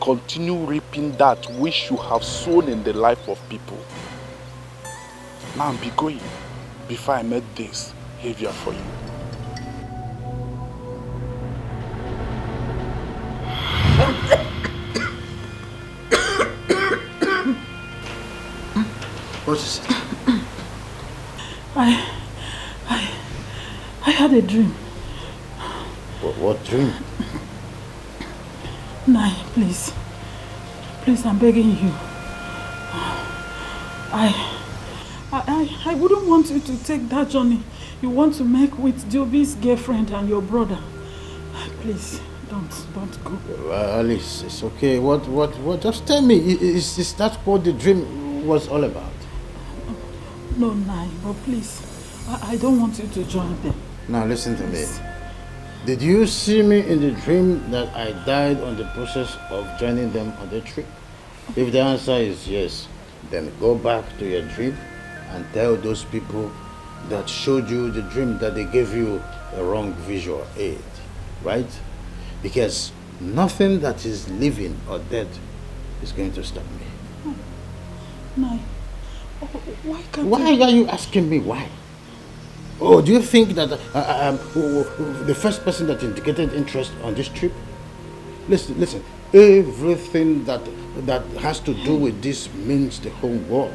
continue reaping that which you have sown in the life of people. Now be going before I make things heavier for you. What is it? I had a dream. What dream? Nai, please. Please, I'm begging you. I wouldn't want you to take that journey you want to make with Jobi's girlfriend and your brother. Please, don't go. Alice, it's okay. What? Just tell me, is that what the dream was all about? No, Nai, but please, I don't want you to join them. Now listen to me. Did you see me in the dream that I died on the process of joining them on the trip? If the answer is yes, then go back to your dream and tell those people that showed you the dream that they gave you a wrong visual aid, right? Because nothing that is living or dead is going to stop me. Nai, why are you asking me why? Oh, do you think that the first person that indicated interest on this trip? Listen. Everything that has to do with this means the whole world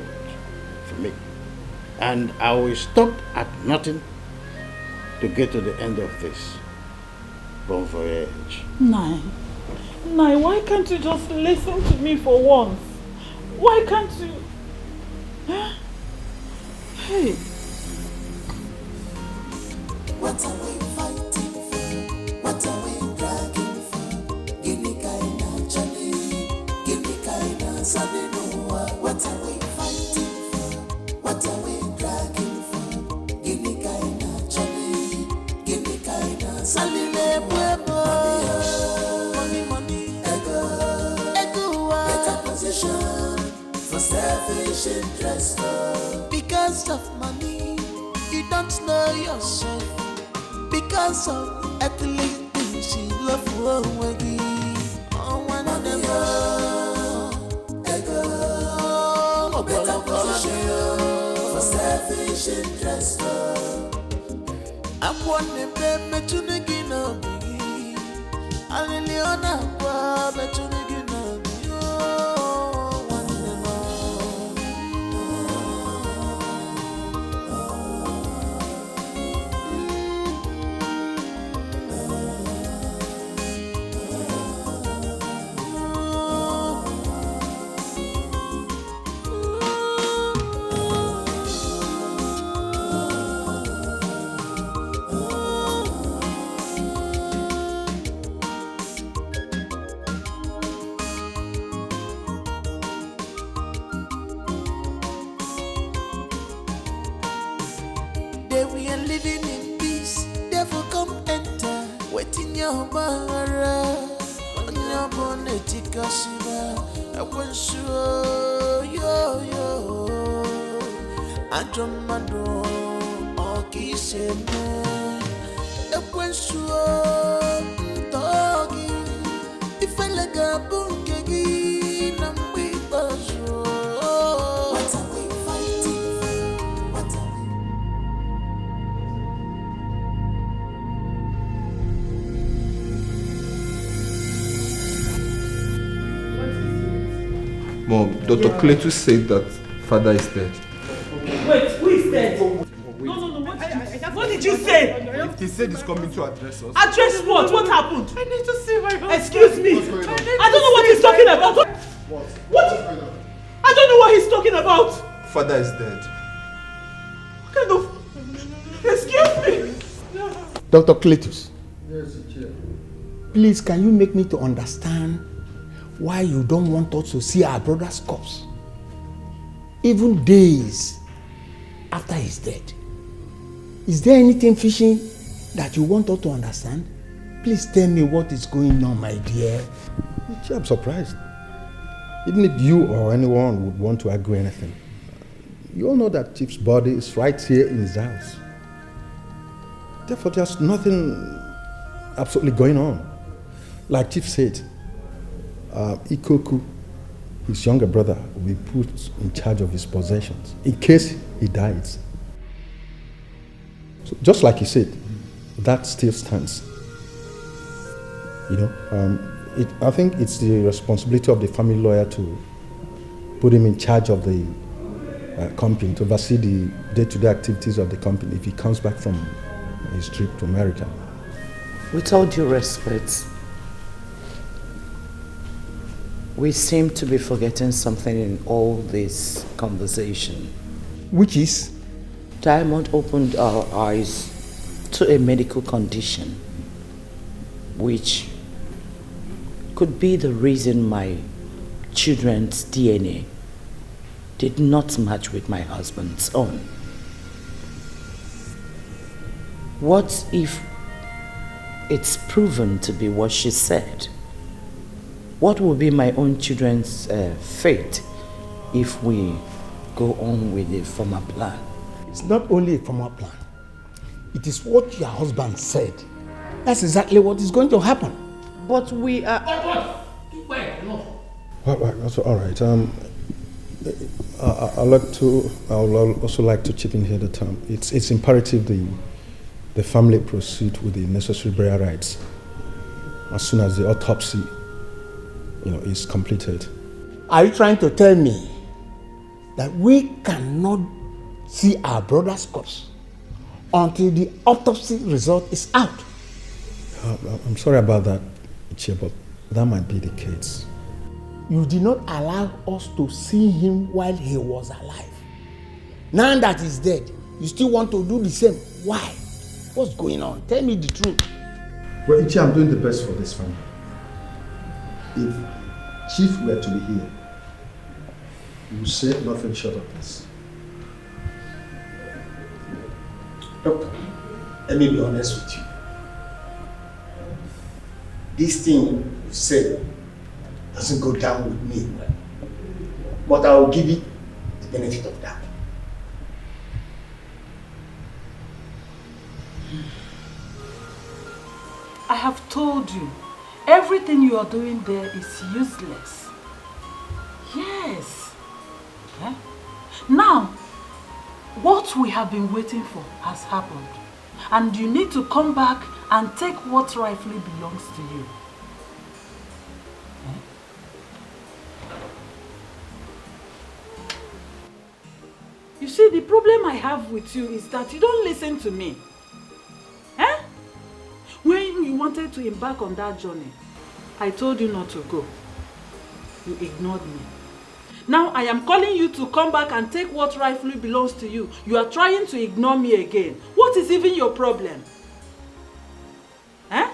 for me. And I will stop at nothing to get to the end of this bon voyage. Nai, why can't you just listen to me for once? Why can't you? Hey. What are we fighting for? What are we dragging for? Give me kinda Johnny, give me kinda Sunny Noah. What are we fighting for? What are we dragging for? Give me kinda Johnny, give me kinda Sunny Noah. Money, ego, better position for selfish interest. Because of money, you don't know yourself. Because of earthly things, she love away. Oh, one of them, ego, better position for selfish interest. I'm one of them, but you know, I'm Leona, but you know. Mom, Dr. Cletus said that father is dead. Wait, who is dead? No, what did you say? He said he's coming to address us. Address what? What happened? I need to see my husband. Excuse me. I don't know what he's talking about. What? I don't know what he's talking about. Father is dead. What kind of... Excuse me. Dr. Cletus. Yes, Chair. Please, can you make me to understand why you don't want us to see our brother's corpse, even days after he's dead? Is there anything fishy that you want us to understand? Please tell me what is going on, my dear. I'm surprised. Even if you or anyone would want to argue anything, you all know that Chief's body is right here in his house. Therefore, there's nothing absolutely going on. Like Chief said, Ikoku, his younger brother, will be put in charge of his possessions in case he dies. So just like he said, that still stands. You know, I think it's the responsibility of the family lawyer to put him in charge of the company, to oversee the day-to-day activities of the company if he comes back from his trip to America. With all due respect, we seem to be forgetting something in all this conversation. Which is? Diamond opened our eyes to a medical condition which could be the reason my children's DNA did not match with my husband's own. What if it's proven to be what she said? What will be my own children's fate if we go on with the former plan? It's not only a former plan. It is what your husband said. That's exactly what is going to happen. But we are... All right. I would also like to chip in here that it's imperative the family proceed with the necessary burial rites as soon as the autopsy, is completed. Are you trying to tell me that we cannot see our brother's corpse until the autopsy result is out? I'm sorry about that, Ichie, but that might be the case. You did not allow us to see him while he was alive. Now that he's dead, you still want to do the same. Why? What's going on? Tell me the truth. Well, Ichie, I'm doing the best for this family. If Chief were to be here, you would say nothing short of this. Doctor, let me be honest with you. This thing you said doesn't go down with me well. But I will give it the benefit of doubt. I have told you, everything you are doing there is useless. Yes. Eh? Now, what we have been waiting for has happened. And you need to come back and take what rightfully belongs to you. You see, the problem I have with you is that you don't listen to me. Eh? When you wanted to embark on that journey, I told you not to go. You ignored me. Now I am calling you to come back and take what rightfully belongs to you. You are trying to ignore me again. What is even your problem? Eh?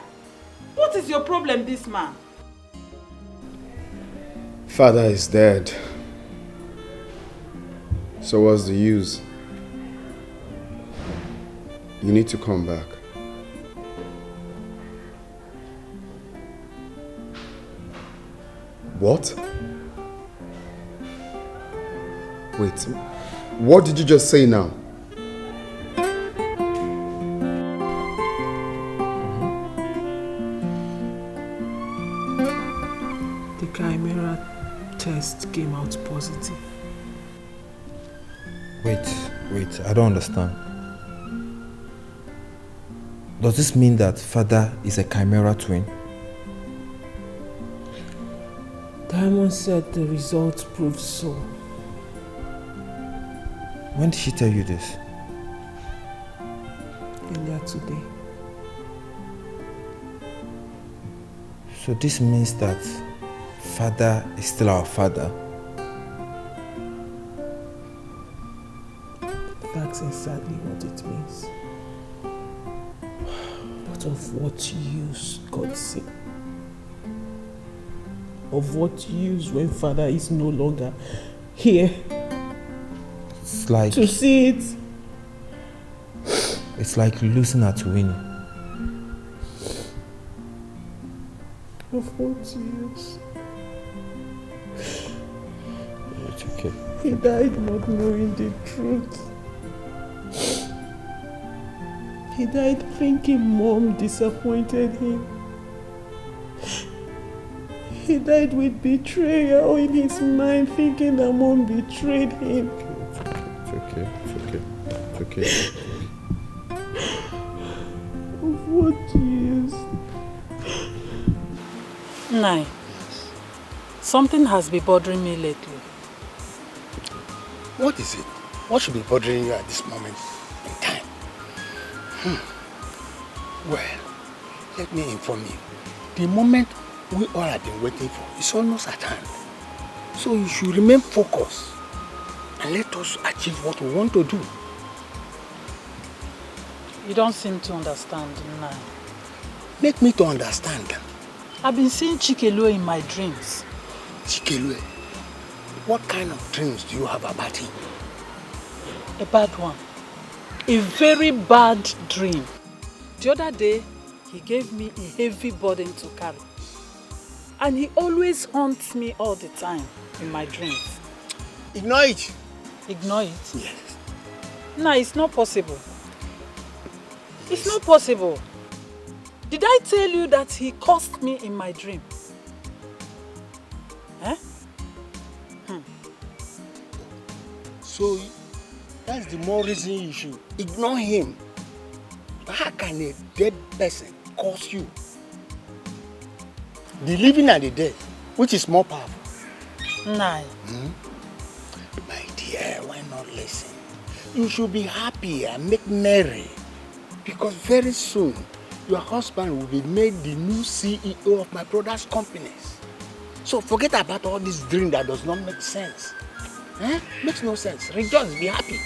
What is your problem, this man? Father is dead. So what's the use? You need to come back. What? Wait, what did you just say now? The chimera test came out positive. Wait, I don't understand. Does this mean that Father is a chimera twin? Diamond said the results proved so. When did she tell you this? Earlier today. So this means that Father is still our father? That's exactly what it means. But of what use, God sake? Of what use when Father is no longer here? It's like... to see it. It's like losing at winning. Of what use? It's okay. He died not knowing the truth. He died thinking Mom disappointed him. He died with betrayal in his mind, thinking that Mom betrayed him. It's okay. What is? Nai, something has been bothering me lately. What is it? What should be bothering you at this moment in time? Well, let me inform you. The moment we all have been waiting for is almost at hand. So you should remain focused and let us achieve what we want to do. You don't seem to understand, Nai. Make me to understand. I've been seeing Chikelu in my dreams. Chikelu? What kind of dreams do you have about him? A bad one. A very bad dream. The other day, he gave me a heavy burden to carry. And he always haunts me all the time in my dreams. Ignore it. Ignore it? Yes. No, it's not possible. It's not possible. Did I tell you that he cursed me in my dream? Eh? So, that's the more reason you should ignore him. How can a dead person curse you? The living and the dead, which is more powerful? Nah. My dear, why not listen? You should be happy and make merry. Because very soon, your husband will be made the new CEO of my brother's companies. So forget about all this dream that does not make sense. Eh? Makes no sense. Rejoice, be happy.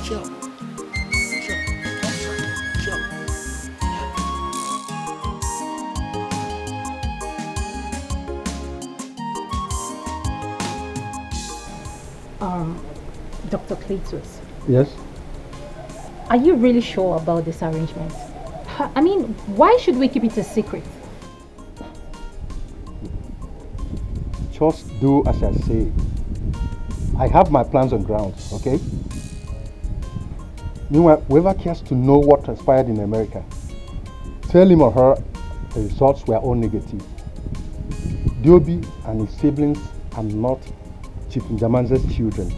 Sure. Dr. Cletus. Yes? Are you really sure about this arrangement? I mean, why should we keep it a secret? Just do as I say. I have my plans on ground, okay? Meanwhile, whoever cares to know what transpired in America, tell him or her the results were all negative. Diobi and his siblings are not Chief Njamanze's children.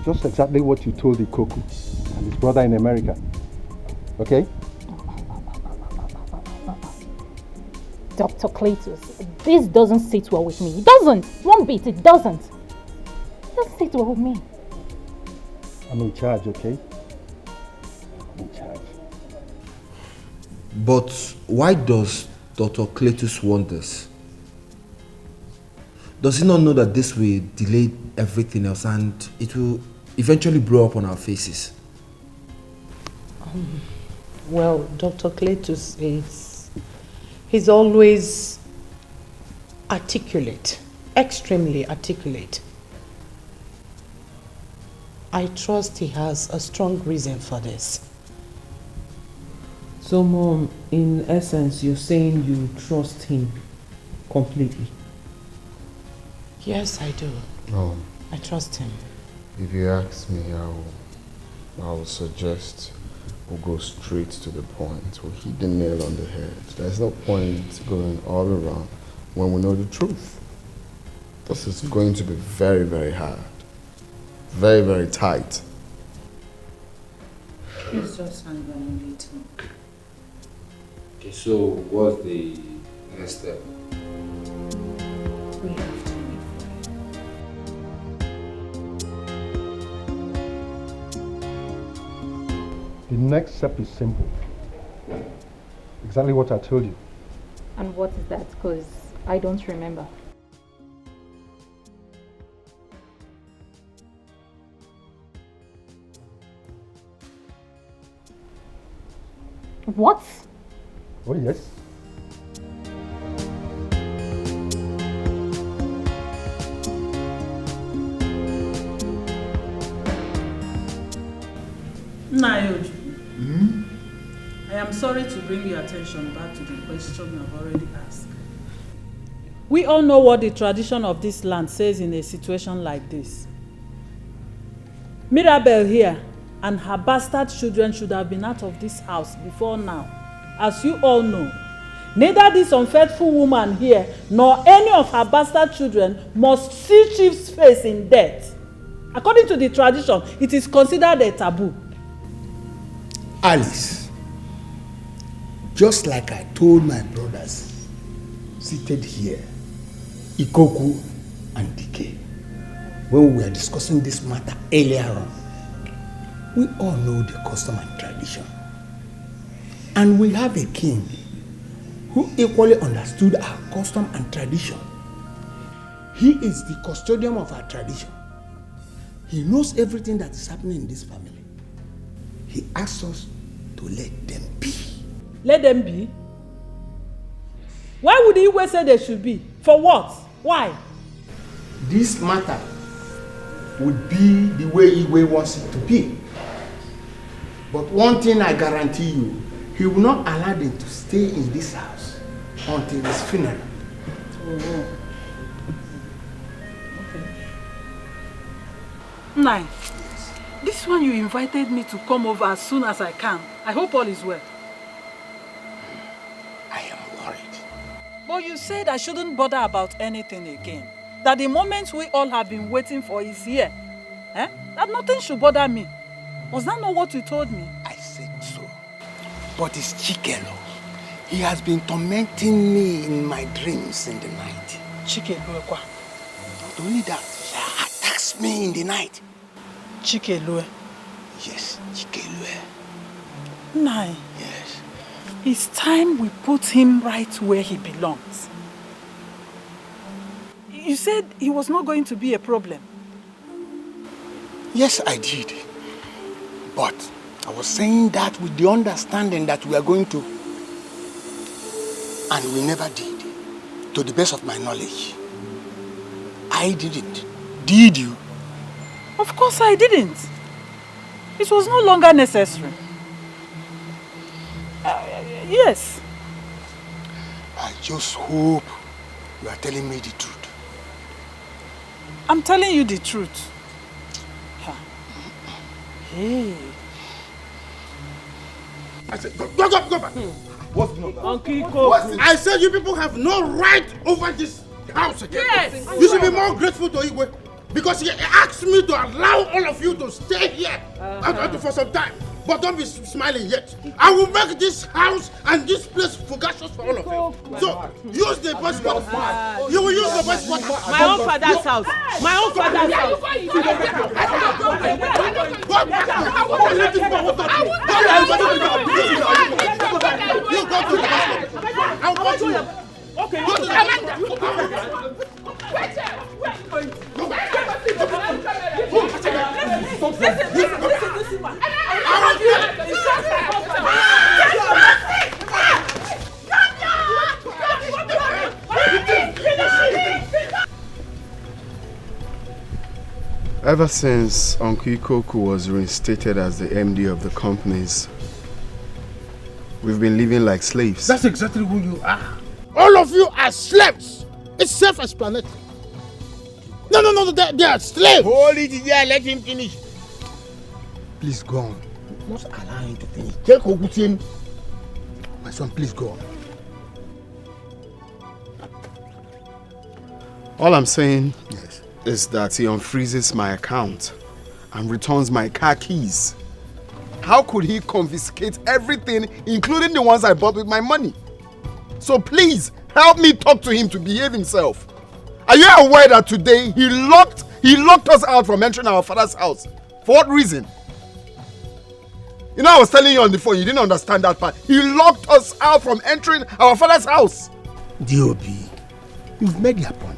Just exactly what you told Ikoku and his brother in America. Okay? Dr. Cletus, this doesn't sit well with me. It doesn't. One bit, it doesn't. It doesn't sit well with me. I'm in charge, okay? I'm in charge. But why does Dr. Cletus want this? Does he not know that this will delay everything else and it will eventually blow up on our faces? Well, Dr. Cletus he's always articulate, extremely articulate. I trust he has a strong reason for this. So, Mom, in essence, you're saying you trust him completely? Yes, I do. I trust him. If you ask me, I will suggest we'll go straight to the point. We'll hit the nail on the head. There's no point going all around when we know the truth. This is going to be very, very hard. Very, very tight. Please just hang on a little. Okay, so what's the next step? We have to wait for it. The next step is simple. Exactly what I told you. And what is that? Because I don't remember. What? Oh, yes. Nayoju, I am sorry to bring your attention back to the question I've already asked. We all know what the tradition of this land says in a situation like this. Mirabel here and her bastard children should have been out of this house before now. As you all know, neither this unfaithful woman here nor any of her bastard children must see Chief's face in death. According to the tradition, it is considered a taboo. Alice, just like I told my brothers seated here, Ikoku and Dike, when we were discussing this matter earlier on, we all know the custom and tradition. And we have a king who equally understood our custom and tradition. He is the custodian of our tradition. He knows everything that is happening in this family. He asks us to let them be. Let them be? Why would Igwe say they should be? For what? Why? This matter would be the way Igwe wants it to be. But one thing I guarantee you, he will not allow them to stay in this house until his funeral. Oh. Okay. Nine, this one you invited me to come over as soon as I can. I hope all is well. I am worried. But you said I shouldn't bother about anything again. That the moment we all have been waiting for is here. That nothing should bother me. Was that not what you told me? I said so. But it's Chikelo. He has been tormenting me in my dreams in the night. Chikelo? Not only that, he attacks me in the night. Chikelo? Yes, Chikelo. Nine. Yes. It's time we put him right where he belongs. You said he was not going to be a problem. Yes, I did. But I was saying that with the understanding that we are going to. And we never did, to the best of my knowledge. I didn't. Did you? Of course I didn't. It was no longer necessary. Yes. I just hope you are telling me the truth. I'm telling you the truth. Hey. I said, go back. What's no? Uncle I said you people have no right over this house again. Yes. You should be more grateful to Igwe because he asked me to allow all of you to stay here for some time. But don't be smiling yet. I will make this house and this place fugacious for all of you. So use the best water. You will use the best water. My own father's house. My own father's house. You go to the hospital. I'll go to you. Okay. Go to the hospital. Ever since Uncle Ikoku was reinstated as the MD of the companies, we've been living like slaves. That's exactly who you are. All of you are slaves. It's self-explanatory. No, they are slaves. Hold it there, let him finish. Please go on. You must allow him to finish. Take Ogutin. My son, please go on. All I'm saying is that he unfreezes my account and returns my car keys. How could he confiscate everything, including the ones I bought with my money? So please, help me talk to him to behave himself. Are you aware that today he locked us out from entering our father's house? For what reason? You know, I was telling you on the phone, you didn't understand that part. He locked us out from entering our father's house. D.O.B., you've made your point.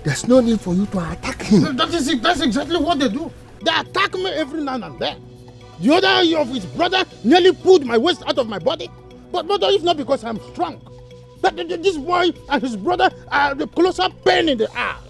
There's no need for you to attack him. That's exactly what they do. They attack me every now and then. The other of his brother nearly pulled my waist out of my body. But if not because I'm strong. But this boy and his brother are the closer pain in the ass.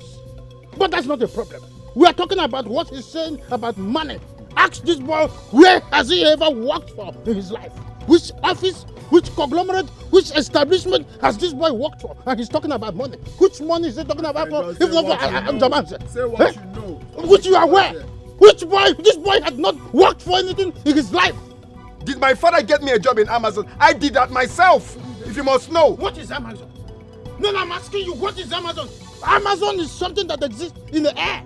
But that's not the problem. We are talking about what he's saying about money. Ask this boy, where has he ever worked for in his life? Which office, which conglomerate, which establishment has this boy worked for? And he's talking about money. Which money is he talking about? If not for Say what you know. which you are aware. Which boy? This boy had not worked for anything in his life. Did my father get me a job in Amazon? I did that myself, if you must know. What is Amazon? No, I'm asking you, what is Amazon? Amazon is something that exists in the air.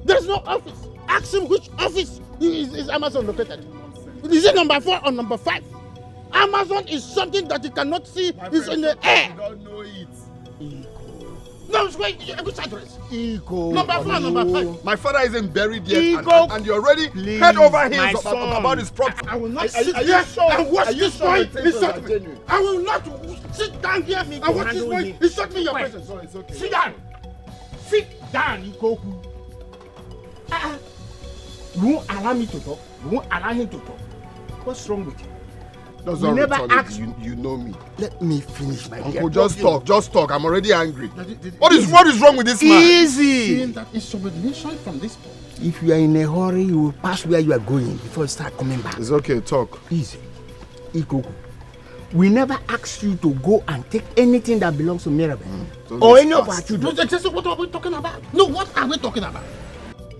There's no office. Ask him which office is Amazon located. Is it number 4 or number 5? Amazon is something that you cannot see. It's in the air. You don't know it. No, it's which address? Ego. Number 4 or number 5? My father isn't buried yet, Ego. and you're already Please, head over heels my son. about his property. I will not Are sit you here sure? and watch Are you this sure boy your intentions insult are me. genuine? I will not sit down here and watch this boy insult me in your presence. Sorry, it's okay. Sit down. Sit down, Ikoku. You won't allow me to talk. You won't allow him to talk. What's wrong with you? That's We not never retarded. asked- You know me. Let me finish my Uncle, just talk. I'm already angry. What is wrong with this man? Easy. That is subordination from this point. If you are in a hurry, you will pass where you are going before you start coming back. It's okay, talk. Easy. Ikoku. We never asked you to go and take anything that belongs to Mirabel or any of our children. What are we talking about? No, what are we talking about?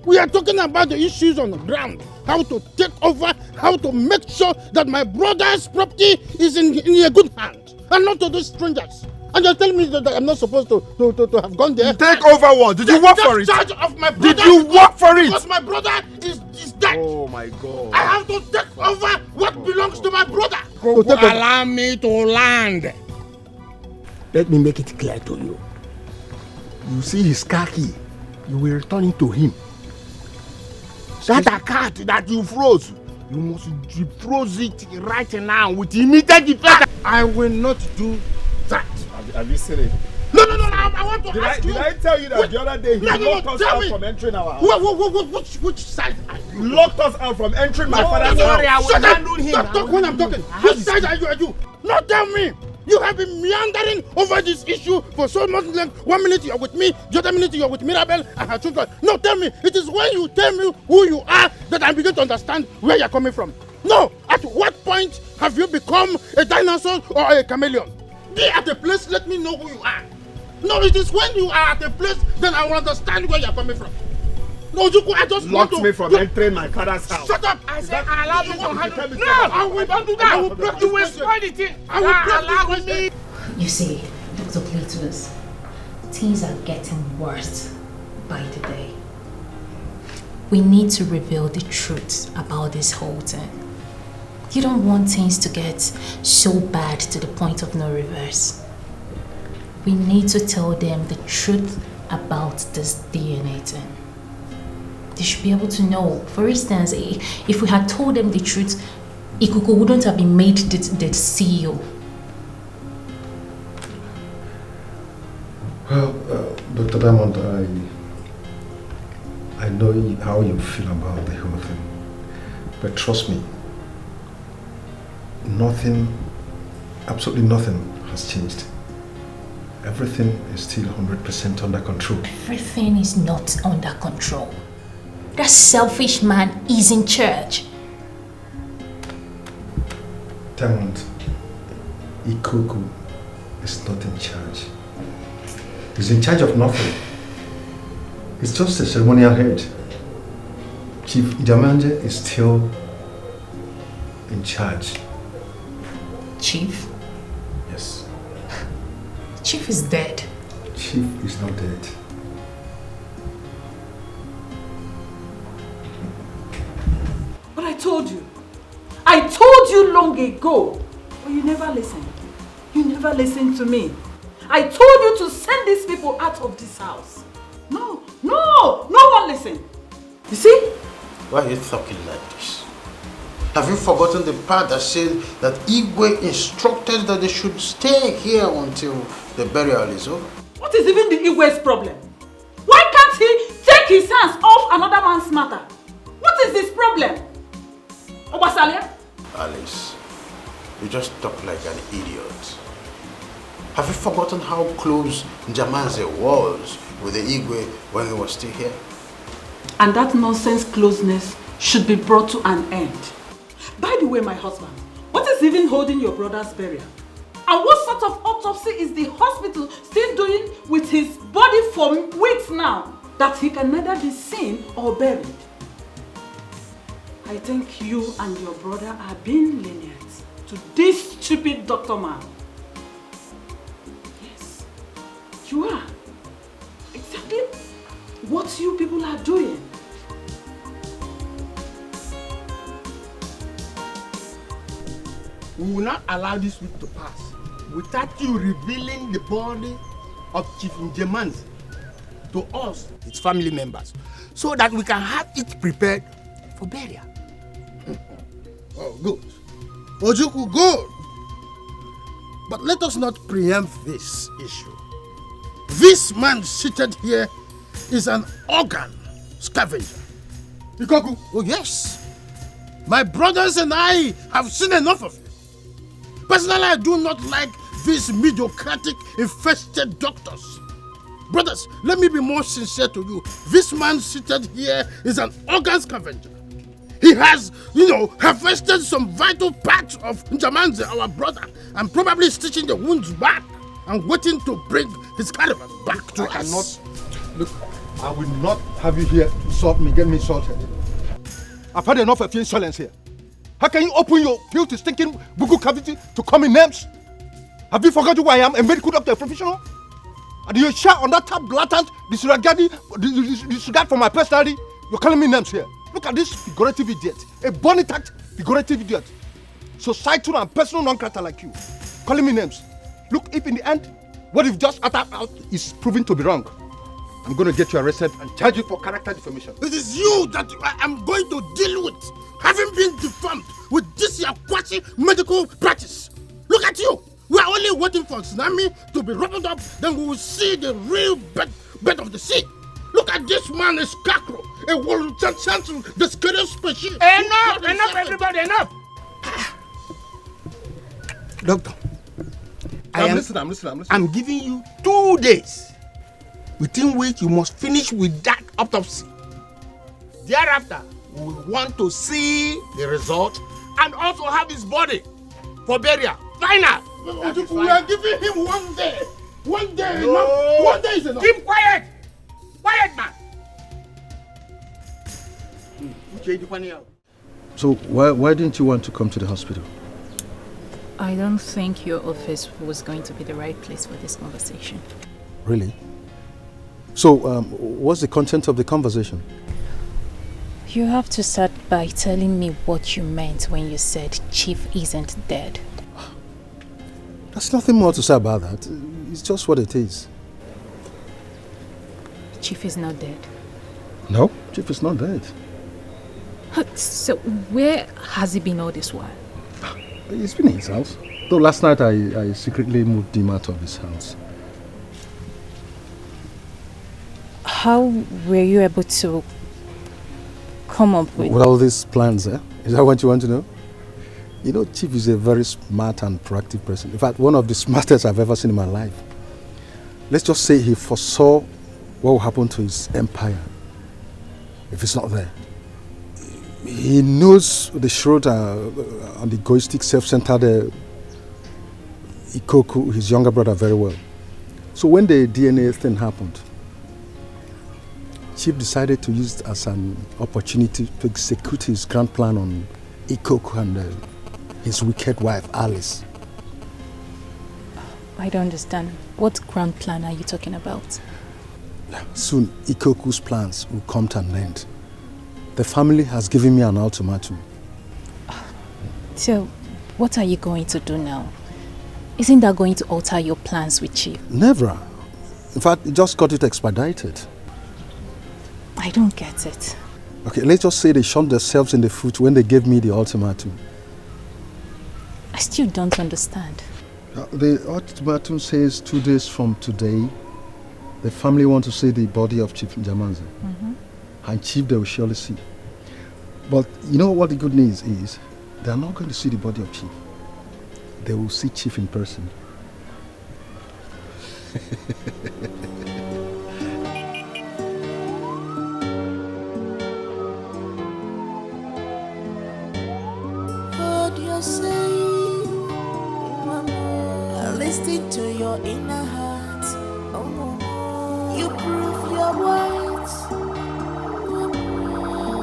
We are talking about the issues on the ground. How to take over, how to make sure that my brother's property is in a good hand and not to those strangers. And you're telling me that I'm not supposed to have gone there. Take over what? Did you work for it? Charge of my brother. Did you work for it? Because my brother is dead. Oh my God. I have to take over what belongs to my brother. Allow me to land. Let me make it clear to you. You see his car key, you will return it to him. That account that you froze, you must defroze it right now with immediate effect. I will not do that. Have you seen it? No, I want to ask you. Did I tell you that the other day he locked us out from entering our house? Which side are you? Locked us out from entering my father's house. Shut up! Don't talk when I'm talking. Which side are you? No, tell me. You have been meandering over this issue for so much length. 1 minute you're with me, the other minute you're with Mirabel and her children. No, tell me. It is when you tell me who you are that I begin to understand where you're coming from. No, at what point have you become a dinosaur or a chameleon? Be at a place, let me know who you are. No, it is when you are at a place, then I will understand where you're coming from. No, Juku, I just Locked want to... me from entering my father's house. Shut up! I said allow me to handle... No, I will not do that! I will break you with quality! I will break you with... You see, Dr. Cletus, things are getting worse by the day. We need to reveal the truth about this whole thing. You don't want things to get so bad to the point of no reverse. We need to tell them the truth about this DNA thing. They should be able to know. For instance, if we had told them the truth, Ikuku wouldn't have been made the CEO. Well, Dr. Diamond, I know how you feel about the whole thing. But trust me, nothing, absolutely nothing has changed. Everything is still 100% under control. Everything is not under control. That selfish man is in charge. Diamond, Ikuku is not in charge. He's in charge of nothing. He's just a ceremonial head. Chief Ijamanje is still in charge. Chief? Yes. Chief is dead. Chief is not dead. But I told you. I told you long ago. But you never listened. You never listened to me. I told you to send these people out of this house. No one listened. You see? Why are you talking like this? Have you forgotten the part that said that Igwe instructed that they should stay here until the burial is over? What is even the Igwe's problem? Why can't he take his hands off another man's matter? What is his problem? Obasalia? Alice, you just talk like an idiot. Have you forgotten how close Njamanze was with the Igwe when he was still here? And that nonsense closeness should be brought to an end. By the way, my husband, what is even holding your brother's burial? And what sort of autopsy is the hospital still doing with his body for weeks now that he can neither be seen or buried? I think you and your brother are being lenient to this stupid doctor man. Yes, you are. Exactly what you people are doing. We will not allow this week to pass without you revealing the body of Chief Njemanzi to us, its family members, so that we can have it prepared for burial. Oh, good. Ojukwu, good. But let us not preempt this issue. This man seated here is an organ scavenger. Ikoku? Oh, yes. My brothers and I have seen enough of it. Personally, I do not like these mediocratic, infested doctors. Brothers, let me be more sincere to you. This man seated here is an organ scavenger. He has, harvested some vital parts of Njamanze, our brother, and probably stitching the wounds back and waiting to bring his caravan back to us. Look, I will not have you here to insult me, get me insulted. I've had enough of your insolence here. How can you open your filthy, stinking bugu cavity to call me names? Have you forgotten who I am, a medical doctor, a professional? And you shout on that tap blatant disregard for my personality? You're calling me names here. Look at this figurative idiot, a bonitact figurative idiot. Societal and personal non-character like you, calling me names. Look, if in the end, what you've just uttered out is proven to be wrong, I'm going to get you arrested and charge you for character defamation. It is you that I am going to deal with, having been deformed with this your quasi medical practice. Look at you. We are only waiting for tsunami to be rumbled up, then we will see the real bed of the sea. Look at this man, a scarecrow, a world-central, the scariest species. Enough, everybody, enough! Doctor, I'm listening. I'm giving you 2 days, within which you must finish with that autopsy. Thereafter, we want to see the result and also have his body for burial. Final! We are giving him 1 day. 1 day, No. enough. 1 day is enough. Keep quiet! Quiet, man! So why didn't you want to come to the hospital? I don't think your office was going to be the right place for this conversation. Really? So what's the content of the conversation? You have to start by telling me what you meant when you said Chief isn't dead. There's nothing more to say about that. It's just what it is. Chief is not dead. No, Chief is not dead. So where has he been all this while? He's been in his house. Though last night I secretly moved him out of his house. How were you able to come up with all these plans, eh? Is that what you want to know? You know, Chief is a very smart and proactive person. In fact, one of the smartest I've ever seen in my life. Let's just say he foresaw what will happen to his empire if it's not there. He knows the shrewd and egoistic, self-centered Ikoku, his younger brother, very well. So when the DNA thing happened, Chief decided to use it as an opportunity to execute his grand plan on Ikoku and his wicked wife, Alice. I don't understand. What grand plan are you talking about? Soon, Ikoku's plans will come to an end. The family has given me an ultimatum. So, what are you going to do now? Isn't that going to alter your plans with Chief? Never. In fact, it just got it expedited. I don't get it. Okay, let's just say they shot themselves in the foot when they gave me the ultimatum. I still don't understand. The ultimatum says 2 days from today, the family want to see the body of Chief Njamanze. And Chief they will surely see. But you know what the good news is? They are not going to see the body of Chief. They will see Chief in person. What you're saying, listen to your inner heart. You prove your words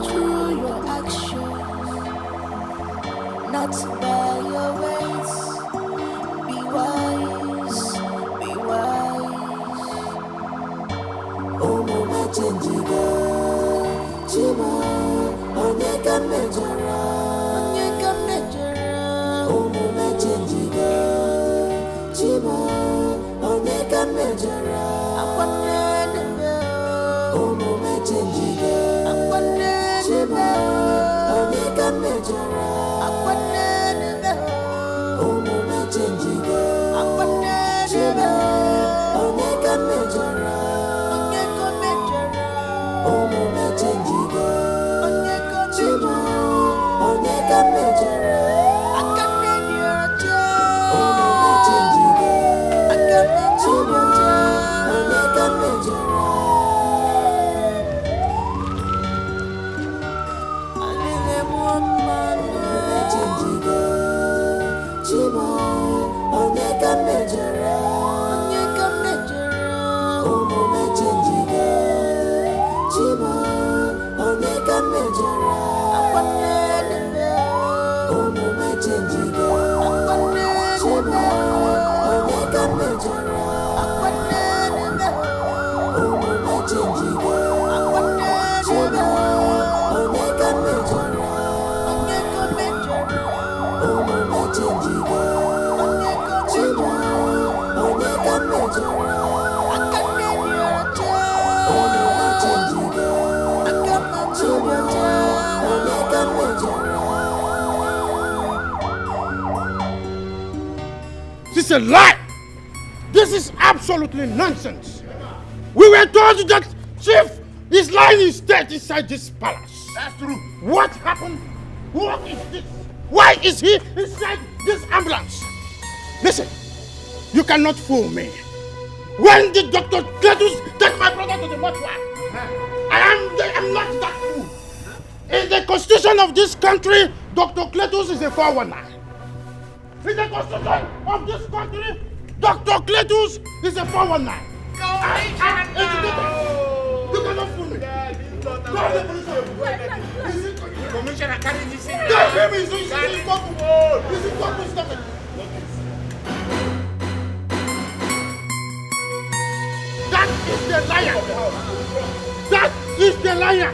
through your action. not by your ways. Be wise, be wise. Omume chenjiga, chima, onyeka mejara, onyeka mejara. Omume chenjiga, chima, onyeka mejara, akwane nebe. Omume chenjiga, akwane nebe. Onyeka mejara, akwane nebe. Omume chenjiga, akwane nebe. Onyeka mejara, onyeka mejara. Omume chenjiga, onyeka mejara, onyeka mejara. Akane nyocha. Omume chenjiga, akane nyocha. Onyeka mejara. Alile muamana. Omume chenjiga, chima. Onyeka mejara, onyeka mejara. Omume chenjiga, chima. Onyeka mejara, akwane nebe. Omume chenjiga, akwane chima. Onyeka mejara, akwane nebe. Omume chenjiga, akwane chima. Onyeka mejara, onyeka mejara. Omume chenjiga, onyeka chima. Onyeka mejara, akane nyocha. Omume chenjiga, akane nyocha. Onyeka mejara. This is a lie! This is absolutely nonsense! We were told that Chief is lying in state inside this palace. That's true. What happened? What is this? Why is he inside this ambulance? Listen, you cannot fool me. When did Dr. Cletus take my brother to the mortuary? I'm not that fool. In the constitution of this country, Dr. Cletus is a 419. In the constitution of this country, Dr. Cletus is a 419. You cannot fool me. Commissioner, carry this in. That is the liar. That is the liar.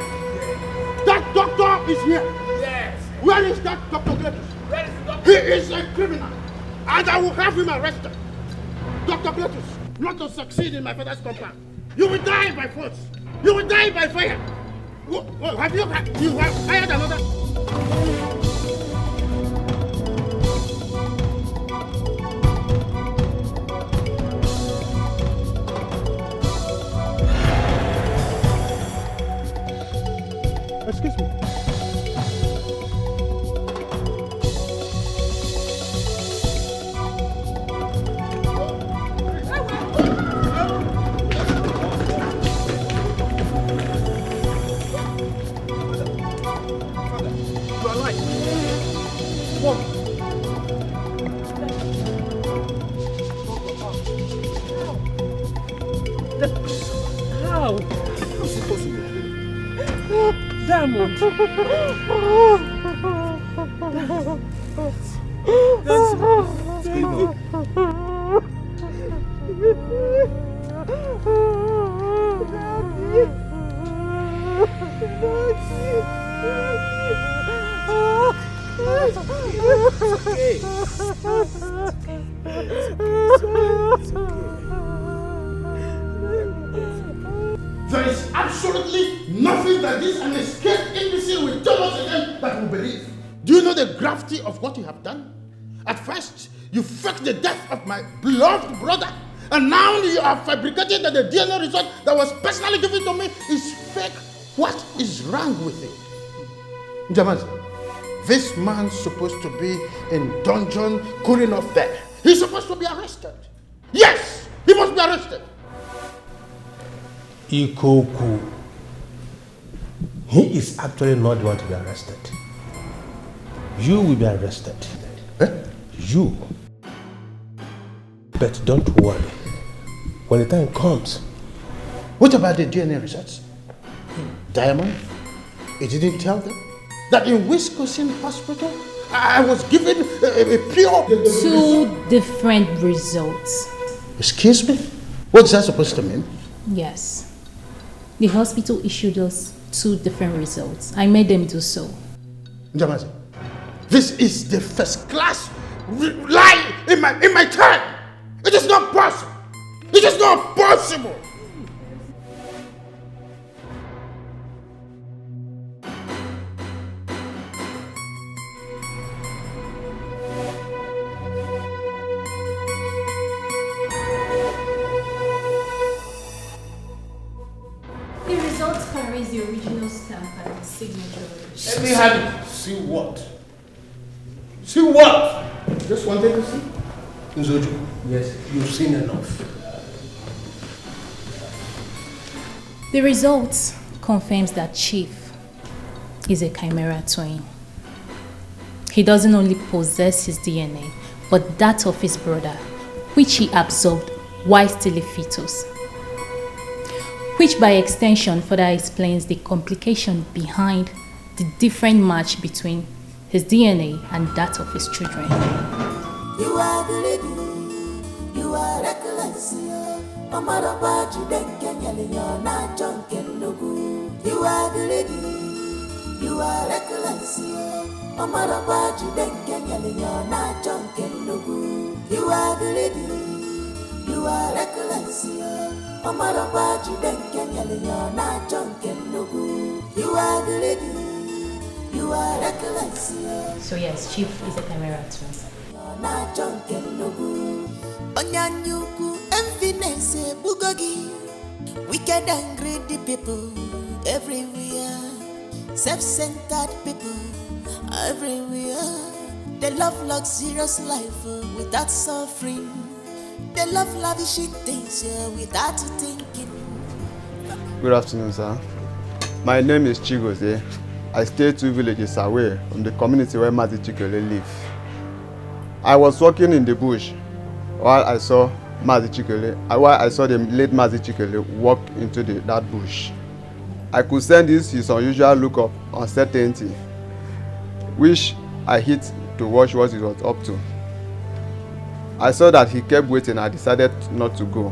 That doctor is here. Yes. Where is that Dr. Cletus? Where is the doctor? He is a criminal, and I will have him arrested. Dr. Cletus, not to succeed in my father's compound. You will die by force. You will die by fire. Have you hired another? Excuse me. How? How's it possible? Diamond. There is absolutely nothing that this unescaped imbecile will tell us again that we believe. Do you know the gravity of what you have done? At first, you faked the death of my beloved brother, and now you are fabricating that the DNA result that was personally given to me is fake. What is wrong with it? Jamaz, this man's supposed to be in dungeon cooling off there. He's supposed to be arrested. Yes, he must be arrested. Ikoku. He is actually not the one to be arrested. You will be arrested. You. But don't worry. When the time comes. What about the DNA results? Diamond, it didn't tell them that in Wisconsin Hospital, I was given a pure... 2 different results. Excuse me? What's that supposed to mean? Yes. The hospital issued us 2 different results. I made them do so. Njamazi, this is the first class lie in my time. It is not possible. It is not possible. The results carries the original stamp and signature. Let me have it. See what? See what? Just one thing to see. Nzoju, yes, you've seen enough. The results confirms that Chief is a chimera twin. He doesn't only possess his DNA, but that of his brother, which he absorbed while still a fetus. Which by extension further explains the complication behind the different match between his DNA and that of his children. You are the lady, you are reckless. Amara Baji Denkenya, you're not drunk and no good. You are the lady, you are reckless. Amara Baji Denkenya, you're not drunk and no good. You are the lady, you are reckless. Amara Baji Denkenya, you're not drunk and no good. You are the lady, you are reckless. So yes, Chief is a chimera twin. Na junkie no good. Onyanyuku enviness bugogi. Wicked and greedy people everywhere. Self-centered people everywhere. They love luxurious life without suffering. They love lavishing things without thinking. Good afternoon, sir. My name is Chigozie. I stay 2 villages away from the community where Mazi Chikele lives. I was walking in the bush while I saw the late Mazi Chikele walk into that bush. I could sense his unusual look of uncertainty, which I hit to watch what he was up to. I saw that he kept waiting. I decided not to go.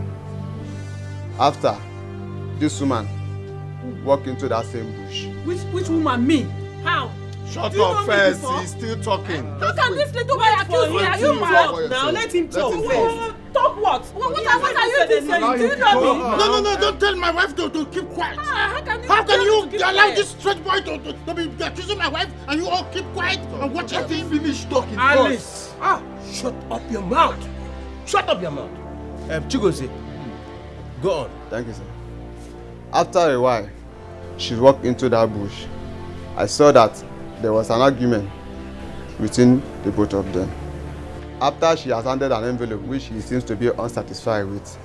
After, this woman walked into that same bush. Which woman? Me? How? Shut up first, he's still talking. How can this little boy accuse me? Are you mad? Now let him talk first. Talk what? What are you saying? Do you know me? No, don't tell my wife to keep quiet. How can you allow this strange boy to be accusing my wife and you all keep quiet and watch him finish talking? Alice, shut up your mouth. Shut up your mouth. Chigozie, go on. Thank you, sir. After a while, she walked into that bush. I saw that there was an argument between the both of them. After she has handed an envelope which he seems to be unsatisfied with.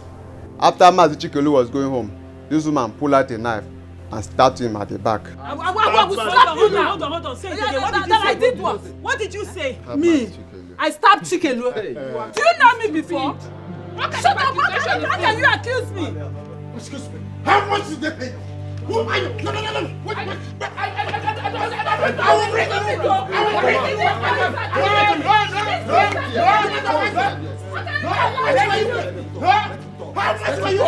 After Mazi Chikelu was going home, this woman pulled out a knife and stabbed him at the back. I will slap you now. Hold on. Say it again. What did you say? I did what? What did you say? Me? I stabbed Chikelu. Do you know me before? Shut up! How can you accuse me? Excuse me. How much did they pay you? Who are you? No. Wait. I will bring you. How much were you?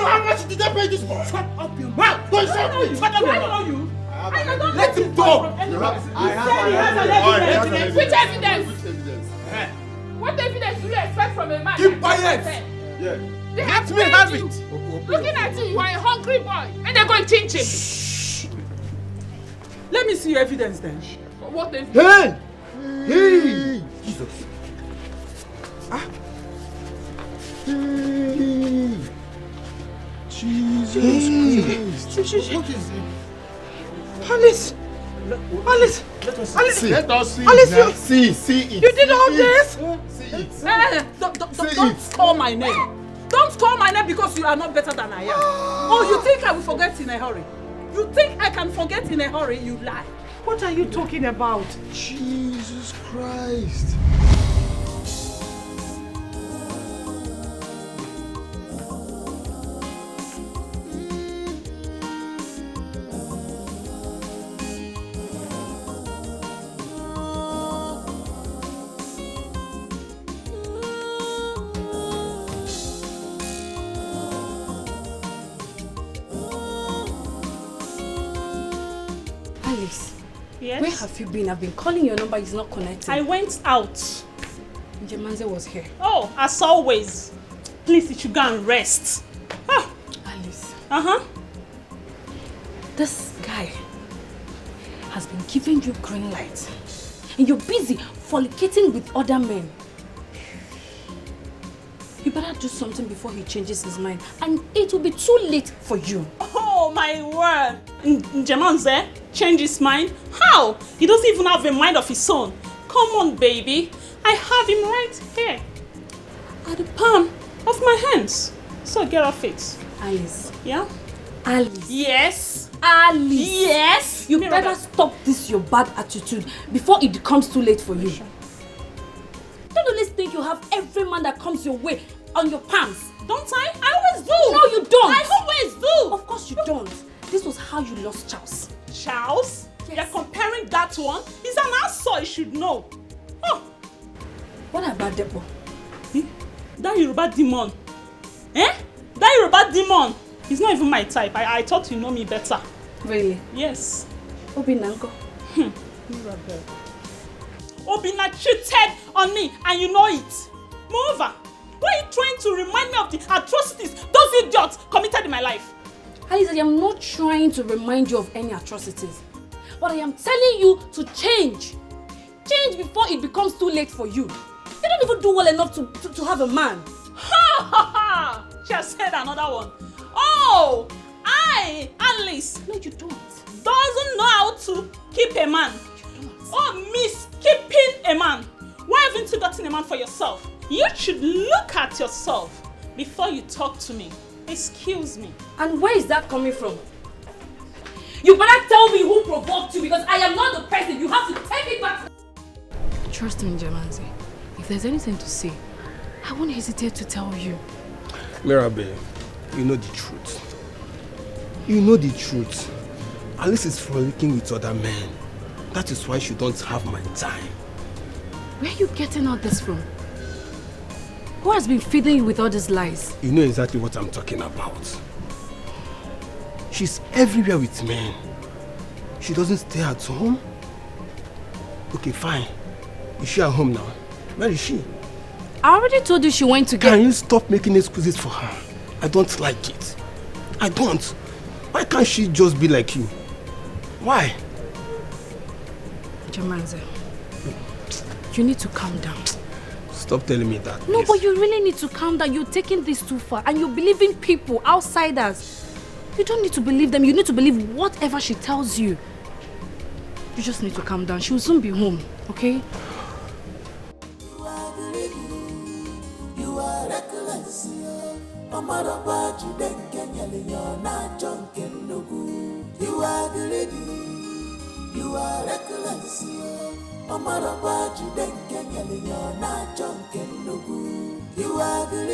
How much did they pay this for? Shut up your mouth. Don't shut me. Shut up your mouth. Let him talk. Which evidence? What evidence do you expect from a man? Keep quiet. Yeah. They have Let me have it. Looking at you are a hungry boy, and they're going to chin. Let me see your evidence then. What evidence? Hey! Jesus. Hey! Jesus Christ. What is it? Alice! Let us see. Alice, See it. you did all this? See it. Don't call my name. Don't call my name because you are not better than I am. Oh, you think I will forget in a hurry? You think I can forget in a hurry? You lie. What are you talking about? Jesus Christ. Yes? Where have you been? I've been calling your number, it's not connecting. I went out. Njemanze was here. Oh, as always. Please, you should go and rest. Ah. Alice. Uh-huh. This guy has been giving you green light. And you're busy fornicating with other men. You better do something before he changes his mind. And it will be too late for you. Oh, my word. Njemanze change his mind? How? He doesn't even have a mind of his own. Come on, baby. I have him right here. At the palm of my hands. So get off it. Alice. Yeah? Alice. Yes? Alice. Yes? You better stop this your bad attitude before it becomes too late for you. Don't always think you have every man that comes your way on your palms. Don't I? I always do. No, you don't. I always do. Of course you don't. This was how you lost Charles. Charles? Yes. You're comparing that one? He's an asshole, you should know. Oh. What about Debo? That Yoruba demon. Eh? That Yoruba demon. He's not even my type. I thought you know me better. Really? Yes. Obinanko. Obina cheated on me and you know it. Moreover, why are you trying to remind me of the atrocities those idiots committed in my life? Alice, I am not trying to remind you of any atrocities. But I am telling you to change. Change before it becomes too late for you. You don't even do well enough to have a man. Ha ha ha! She has said another one. Oh! Alice. No, you don't. Doesn't know how to keep a man. You don't. Oh, miss keeping a man. Why haven't you gotten a man for yourself? You should look at yourself before you talk to me. Excuse me. And where is that coming from? You better tell me who provoked you because I am not the person. You have to take it back. Trust me, Njemanze. If there's anything to say, I won't hesitate to tell you. Mirabel, you know the truth. You know the truth. Alice is frolicking with other men. That is why she don't have my time. Where are you getting all this from? Who has been feeding you with all these lies? You know exactly what I'm talking about. She's everywhere with men. She doesn't stay at home. Okay, fine. Is she at home now? Where is she? I already told you she went to get... Can you stop making excuses for her? I don't like it. I don't. Why can't she just be like you? Why? Njemanze, you need to calm down. Stop telling me that. No, please. but you really need to calm down. You're taking this too far and you're believing people, outsiders. You don't need to believe them. You need to believe whatever she tells you. You just need to calm down. She will soon be home, okay? You are reckless. You are greedy. You are reckless. You are greedy. You are reckless.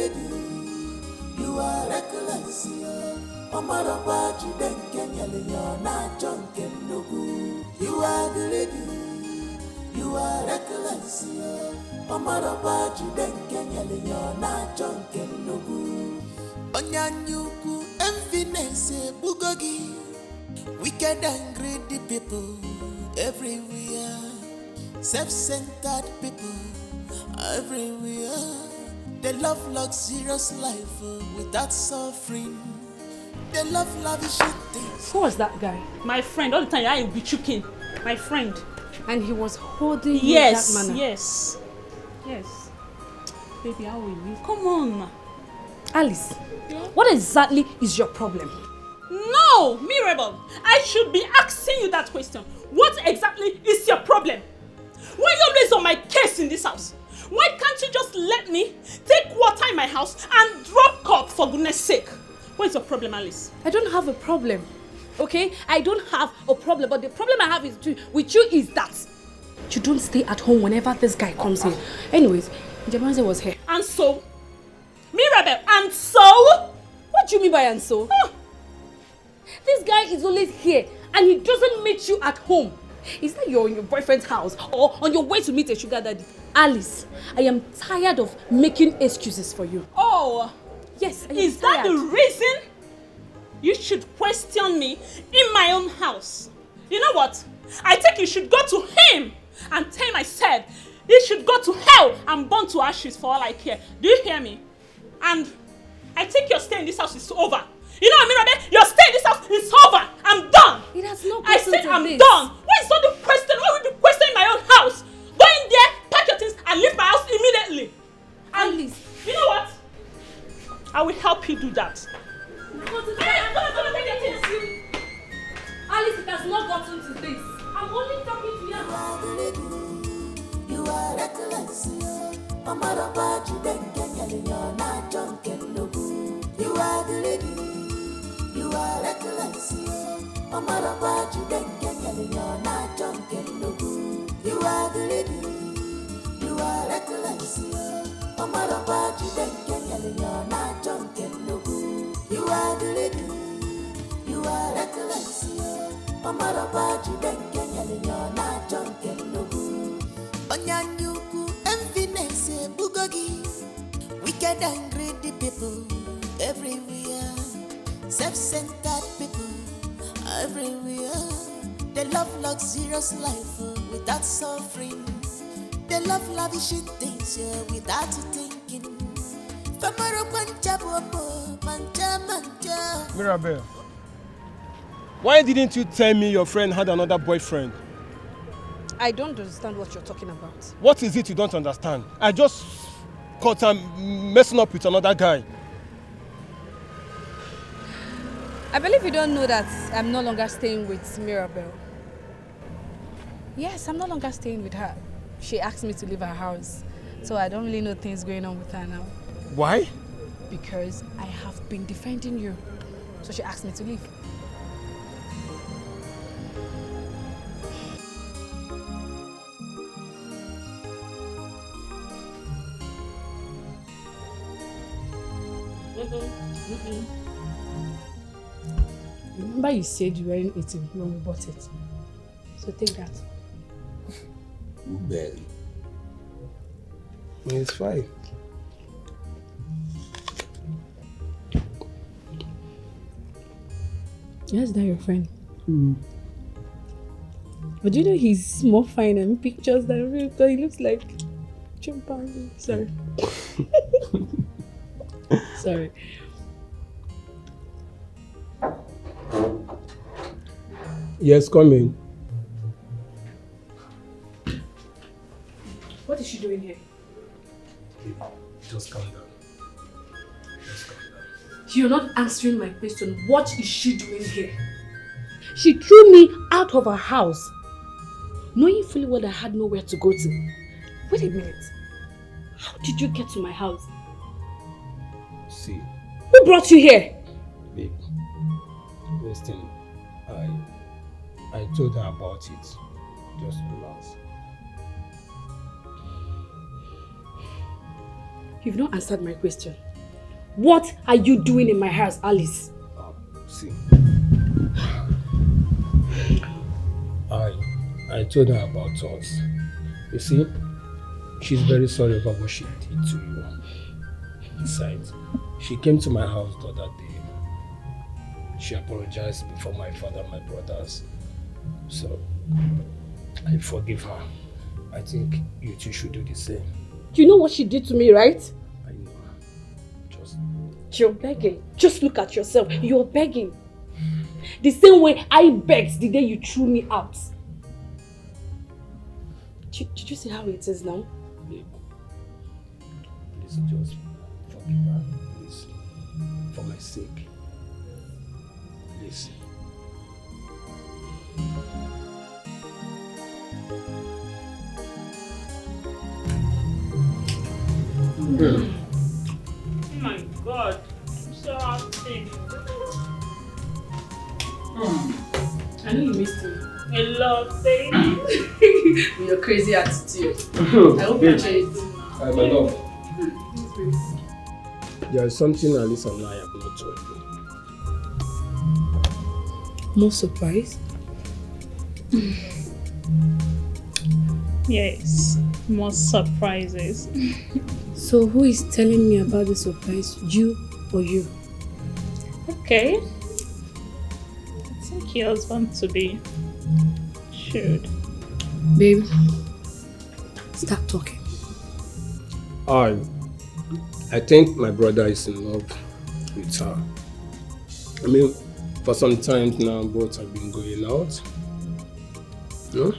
You are greedy. You are reckless. Onyanyuku envinese bugogi. Wicked and greedy people everywhere. Self-centered people everywhere. They love luxurious life without suffering. They love lavish things. Who was that guy? My friend. All the time I will be choking. My friend. And he was holding you in that manner? Yes. Baby, how will you? Come on. Alice, what exactly is your problem? No, Mirabel. I should be asking you that question. What exactly is your problem? Why are you always on my case in this house? Why can't you just let me take water in my house and drop cup for goodness sake? What is your problem, Alice? I don't have a problem, okay? I don't have a problem, but the problem I have with you is that you don't stay at home whenever this guy comes here. Anyways, Njemanze was here. And so? Mirabel, and so? What do you mean by and so? This guy is always here and he doesn't meet you at home. Is that you're in your boyfriend's house or on your way to meet a sugar daddy? Alice, I am tired of making excuses for you. Oh, yes, is that the reason you should question me in my own house? You know what? I think you should go to him and tell him I said he should go to hell and burn to ashes for all I care. Do you hear me? And I think your stay in this house is over. You know what I mean, Rabe? Your stay in this house is over. I'm done. It has no I said I'm done. Why is not the question? Why will you be questioning my own house? Go in there, pack your things, and leave my house immediately. And you know what? I will help you do that. Alice, it has not gotten to this. I'm only talking to you. You are reckless. Amara Baji Denken, you're not drunken. You are the lady. You are reckless. Amara Baji Denken, you're not drunken. You are the lady. You are reckless. Amara Baji Denken, you're not drunken. You are the lady. You are reckless. Amara Baji Denken, you're not drunken. Onyanyuku, emptiness, bugogi. Wicked and greedy people everywhere. Self-centered people everywhere. They love luxurious life without suffering. They love lavishing things without thinking. Mirabel, why didn't you tell me your friend had another boyfriend? I don't understand what you're talking about. What is it you don't understand? I just caught her messing up with another guy. I believe you don't know that I'm no longer staying with Mirabel. Yes, I'm no longer staying with her. She asked me to leave her house, so I don't really know things going on with her now. Why? Because I have been defending you, so she asked me to leave. Remember you said you weren't eating when we bought it. So take that. Barely. It's fine. Yes, that your friend. But you know he's more fine in pictures than real because he looks like chimpanzee. Sorry. Sorry. Yes, come in. What is she doing here? Just calm down. You're not answering my question. What is she doing here? She threw me out of her house, knowing fully well I had nowhere to go to. Wait a minute. How did you get to my house? See. Who brought you here? Babe, listen, I told her about it. Just relax. You've not answered my question. What are you doing in my house, Alice? See. I told her about us. You see, she's very sorry about what she did to you. Besides, she came to my house the other day. She apologized before my father and my brothers. So, I forgive her. I think you two should do the same. You know what she did to me, right? I know. Just... You're begging. Just look at yourself. You're begging. The same way I begged the day you threw me out. Did you see how it is now? Babe, please just forgive her, please. For my sake. Please. Oh my God, I'm so happy. I know you missed me. I love baby. With your crazy attitude. I hope you enjoy it. My love. There is something Alice and I have not told you. More surprise? Yes, more surprises. So who is telling me about the surprise? You or you? Okay. I think your husband to be should. Babe, start talking. I think my brother is in love with her. I mean, for some time now, both have been going out. No?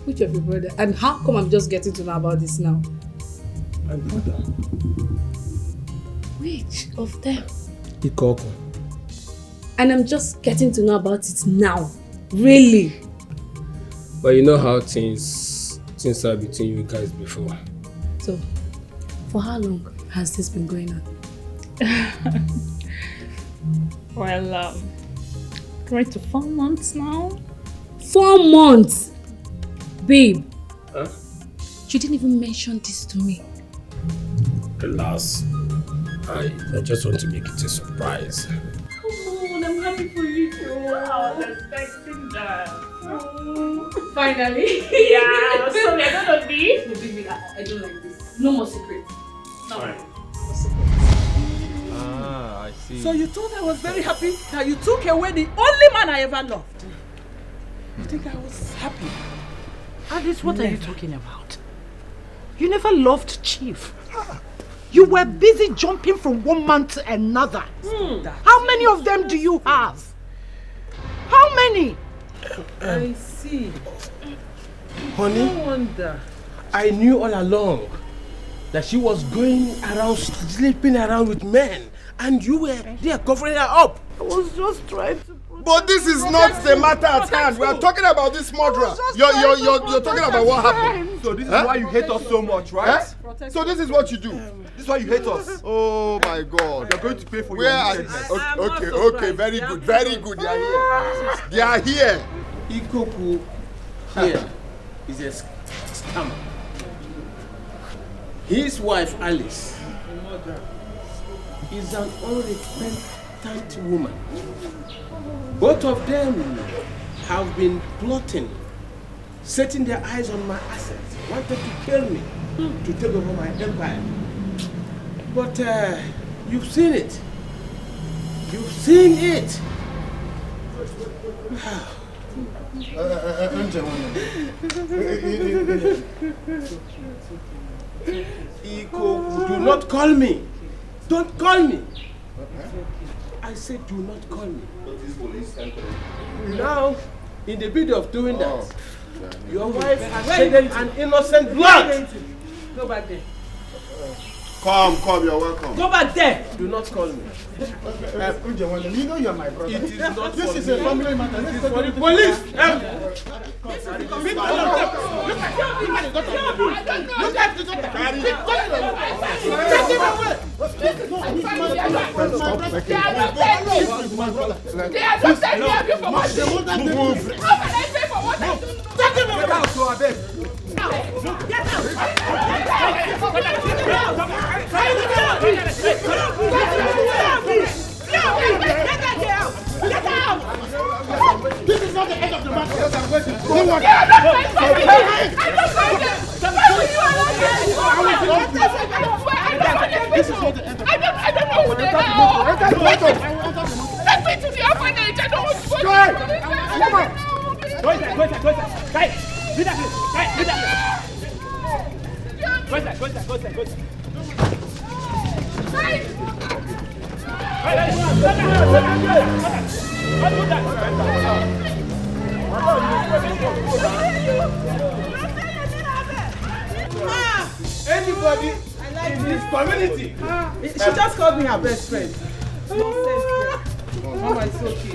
Which of your brother? And how come I'm just getting to know about this now? My brother. Which of them? Ikoko. And I'm just getting to know about it now. Really? But you know how things are between you guys before. So, for how long has this been going on? Well, going to 4 months now. 4 months? Babe. Huh? You didn't even mention this to me. Alas, I just want to make it a surprise. Oh, I'm happy for you too. I was expecting that. Finally. Yeah, so we're gonna be. No, baby, I don't like this. No more secrets. No. Fine. Ah, I see. So you thought I was very happy that you took away the only man I ever loved? You think I was happy? Alice, what are you talking about? You never loved Chief. You were busy jumping from one man to another. How many of them do you have? How many? I see. Honey, no wonder. I knew all along that she was going around, sleeping around with men, and you were there covering her up. I was just trying to. But this is not the matter at hand. We are talking about this murderer. You're talking about what happened. So this is why you hate us so much, right? So this is what you do. This is why you hate us. Oh my God. You're going to pay for Where your are wickedness. Okay, very good, very good. They are here. They are here. Ikoku here is a scammer. His wife Alice is an unrepentant woman. Both of them have been plotting, setting their eyes on my assets, wanted to kill me, to take over my empire. But you've seen it. You've seen it. Iko, do not call me. Don't call me. I said do not call me. Now, in the bid of doing that, your wife has shedded an innocent blood. Go back there. Come, you're welcome. Go back there. Do not call me. You know you're my brother. It is not This for is me. a family matter. It is for the police. This is not the end of the matter. I don't know who they are. Take me to the orphanage. I don't want to go. Come on. Go inside. Guys, do that. Go inside. Anybody in this community? She just called me her best friend. Mama, it's okay.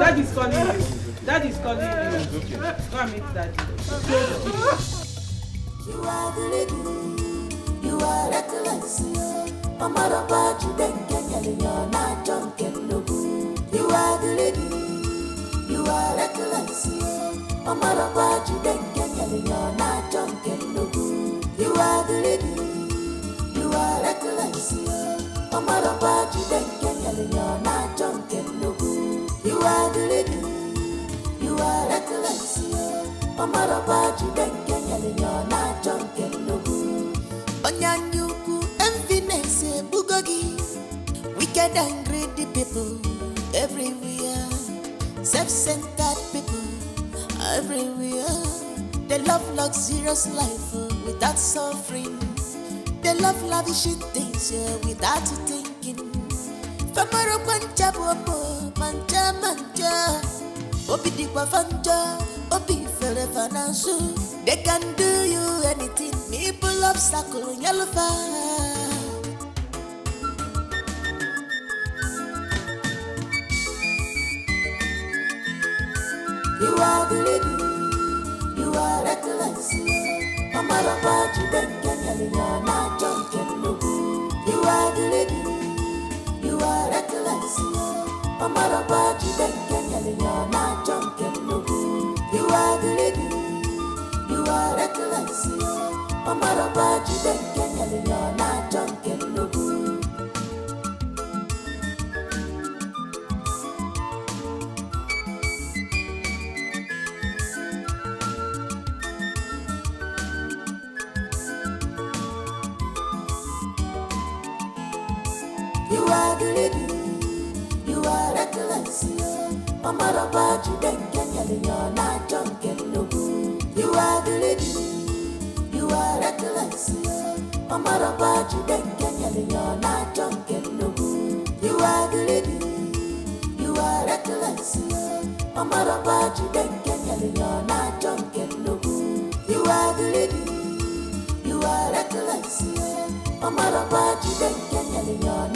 Dad is calling you. Go and meet Daddy. You are the lady, you are reckless. Omara you then Kenya, you're not drunken. You are the lady, you are reckless. Omara you then Kenya, you're not drunken. You are the lady, you are reckless. Omara you then Kenya, you're not drunken. You are the lady, you are reckless. Omara you then Kenya, you're not drunken. Onyanyuku emptiness bugogi. Wicked and greedy people everywhere. self-centered people everywhere. They love luxurious life without suffering. They love lavishing things without thinking. Famaro pancha bobo, mancha mancha. Obi di pafanja, obi fere finansu. They can do you anything. Me pull obstacle in yellow fire. You are the lady, you are reckless. Mama Rapa, you don't get any not junkin' lugu. You are the lady, you are reckless. Mama Rapa, you don't get any not junkin' lugu. You are the lady, you are reckless. Mama Rapa, you don't get any not junkin' lugu. You are the lady, you are reckless. Mama Rapa, you don't get any not junkin' lugu. You are the lady, you are reckless. Mama Rapa, you don't get any not junkin' lugu. You are the lady, you are reckless. Mama Rapa, you don't get any not junkin' lugu. You are the lady, you are reckless. Mama Rapa, you don't get any not